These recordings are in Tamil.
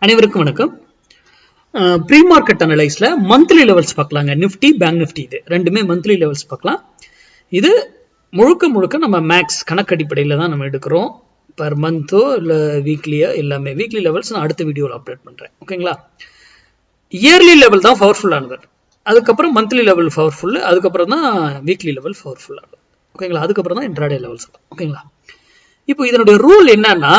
அனைவருக்கும் வணக்கம். ப்ரீ மார்க்கெட் அனலைஸ்ல மந்த்லி லெவல்ஸ் பார்க்கலாங்க. நிஃப்டி, பேங்க் நிஃப்டி இது ரெண்டுமே மந்த்லி லெவல்ஸ் பார்க்கலாம். இது முழுக்க நம்ம மேக்ஸ் கணக்கடிப்படையில் தான் நம்ம எடுக்கிறோம். பர் மந்தோ இல்லை வீக்லியோ எல்லாமே. வீக்லி லெவல்ஸ் நான் அடுத்த வீடியோவில் அப்டேட் பண்ணுறேன். ஓகேங்களா? இயர்லி லெவல் தான் பவர்ஃபுல்லானது, அதுக்கப்புறம் மந்த்லி லெவல் பவர்ஃபுல், அதுக்கப்புறம் தான் வீக்லி லெவல் பவர்ஃபுல்லானது. ஓகேங்களா? அதுக்கப்புறம் தான் இன்ட்ராடே லெவல்ஸ். ஓகேங்களா? இப்போ இதனுடைய ரூல் என்னன்னா,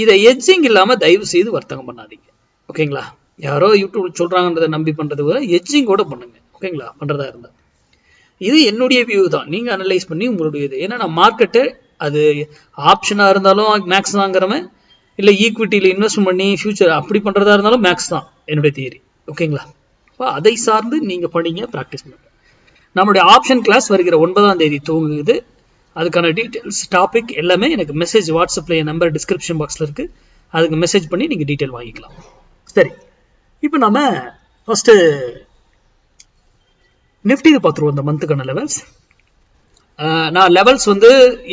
இதை எட்ஜிங் இல்லாம தயவு செய்து வர்த்தகம் பண்ணாதீங்க. ஓகேங்களா? யாரோ யூடியூப் சொல்றாங்கன்றதை நம்பி பண்றது எட்ஜிங்கோட பண்ணுங்க. ஓகேங்களா? பண்றதா இருந்தா இது என்னுடைய வியூ தான். நீங்க அனலைஸ் பண்ணி உங்களுடைய இது. ஏன்னா நான் மார்க்கெட்டு அது ஆப்ஷனா இருந்தாலும் மேக்ஸ் தாங்கிறவன், இல்லை ஈக்விட்டியில இன்வெஸ்ட் பண்ணி ஃபியூச்சர் அப்படி பண்றதா இருந்தாலும் மேக்ஸ் தான் என்னுடைய தியரி. ஓகேங்களா? அதை சார்ந்து நீங்க படிங்க, ப்ராக்டிஸ் பண்ணுங்க. நம்மளுடைய ஆப்ஷன் கிளாஸ் வருகிற 9ஆம் தேதி துவங்குது. அதுக்கான டீட்டெயில்ஸ், டாபிக் எல்லாமே எனக்கு மெசேஜ் வாட்ஸ்அப்ல என் நம்பர் டிஸ்கிரிப்ஷன் பாக்ஸ்ல இருக்கு. அதுக்கு மெசேஜ் பண்ணி நீங்க டீட்டெயில் வாங்கிக்கலாம். சரி, இப்போ நம்ம ஃபர்ஸ்ட் நிஃப்டிக்கு பார்த்துருவோம். இந்த மந்த்துக்கான லெவல்ஸ். நான் லெவல்ஸ்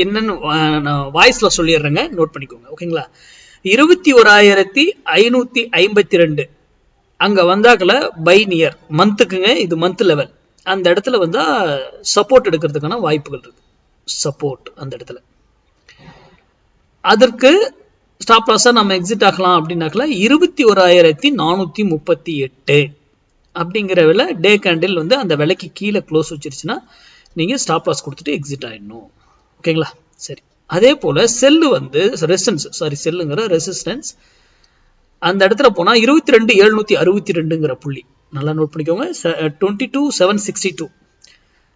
என்னன்னு நான் வாய்ஸ்ல சொல்லிடுறேங்க, நோட் பண்ணிக்கோங்க. ஓகேங்களா? 21,552 அங்க வந்தாக்கல பை நியர் மந்த்துக்குங்க. இது மந்த் லெவல். அந்த இடத்துல வந்தா சப்போர்ட் எடுக்கிறதுக்கான வாய்ப்புகள் இருக்கு. சப்போர்ட் அந்த இடத்துல. அதற்கு ஸ்டாப் லாஸா நம்ம எக்ஸிட் ஆகலாம் அப்படின்னாக்கல 21,438 அப்படிங்கிற விலை டே கேண்டில் அந்த விலைக்கு கீழே க்ளோஸ் வச்சிருச்சுன்னா நீங்க ஸ்டாப் லாஸ் கொடுத்துட்டு எக்ஸிட் ஆயிடணும். ஓகேங்களா? சரி, அதே போல செல்லு ரெசிஸ்டன்ஸ் அந்த இடத்துல போனா 22,762 புள்ளி. நல்லா நோட் பண்ணிக்கோங்க. 22,762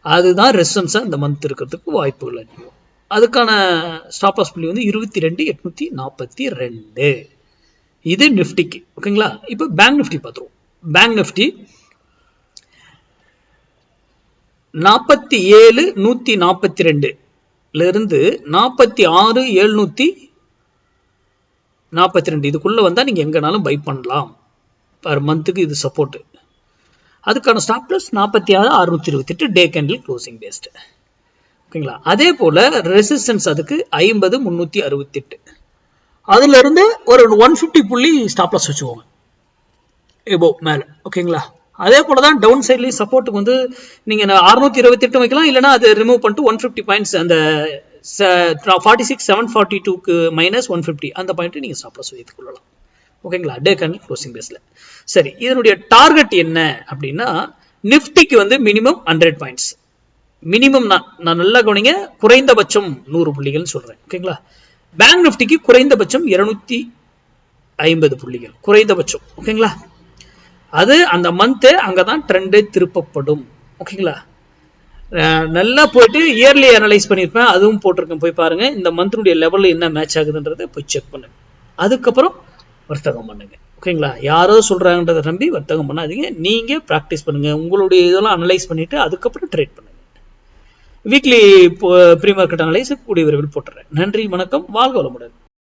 அதுதான் ரெசிஸ்டன்ஸா இந்த மந்த் இருக்கிறதுக்கு வாய்ப்புகள் அதிகம். அதுக்கான ஸ்டாப் லாஸ் புள்ளி 22,842. இது நிஃப்டிக்கு. ஓகேங்களா? இப்போ பேங்க் நிஃப்டி பார்த்துருவோம். பேங்க் நிஃப்டி 47,142 இருந்து 46,742 இதுக்குள்ள வந்தா நீங்க எங்கனாலும் பை பண்ணலாம். பர் மந்த்துக்கு இது சப்போர்ட். அதுக்கான stop loss 46,628 day candle closing based. ஓகேங்களா? அதே போல ரெசிஸ்டன்ஸ் அதுக்கு 50,368. அதுல இருந்து ஒரு 150 புள்ளி ஸ்டாப் லாஸ் வச்சுக்கோங்க எபோ மேல. ஓகேங்களா? அதே போலதான் டவுன் சைட்லயும் சப்போர்ட்டுக்கு நீங்க 628 வைக்கலாம், இல்லைன்னா அது ரிமூவ் பண்ணிட்டு 150 பாயிண்ட்ஸ் அந்த 46,742க்கு மைனஸ் 150 அந்த பாயிண்ட் நீங்க ஸ்டாப் லாஸ் வைத்துக் கொள்ளலாம். ஓகேங்களா? டே கேண்டில் க்ளோசிங் பேஸ்ல. சரி, இதனுடைய டார்கெட் என்ன அப்படின்னா, நிஃப்டிக்கு மினிமம் 100 பாயிண்ட்ஸ். மினிமம் நான் நல்லா கவனிங்க, குறைந்தபட்சம் 100 புள்ளிகள் சொல்றேன். ஓகேங்களா? பேங்க் நிஃப்டிக்கு குறைந்தபட்சம் 250 புள்ளிகள் குறைந்தபட்சம். ஓகேங்களா? அது அந்த மந்த் அங்கதான் ட்ரெண்ட் திருப்பப்படும். ஓகேங்களா? நல்லா போயிட்டு இயர்லி அனலைஸ் பண்ணிருப்பேன், அதுவும் போட்டிருக்கேன், போய் பாருங்க. இந்த மந்த்னுடைய லெவல்ல என்ன மேட்ச் ஆகுதுன்றதை போய் செக் பண்ணுங்க. அதுக்கப்புறம் வர்த்தகம் பண்ணுங்க. ஓகேங்களா? யாரோ சொல்றாங்கன்றதை நம்பி வர்த்தகம் பண்ணாதீங்க. நீங்க பிராக்டிஸ் பண்ணுங்க. உங்களுடைய இதெல்லாம் அனலைஸ் பண்ணிட்டு அதுக்கப்புறம் ட்ரேட் பண்ணுங்க. வீக்லி ப்ரீ மார்க்கெட் அனலைஸ் கூடிய விரைவில் போட்டுறேன். நன்றி, வணக்கம், வாழ்க வளமுடன்.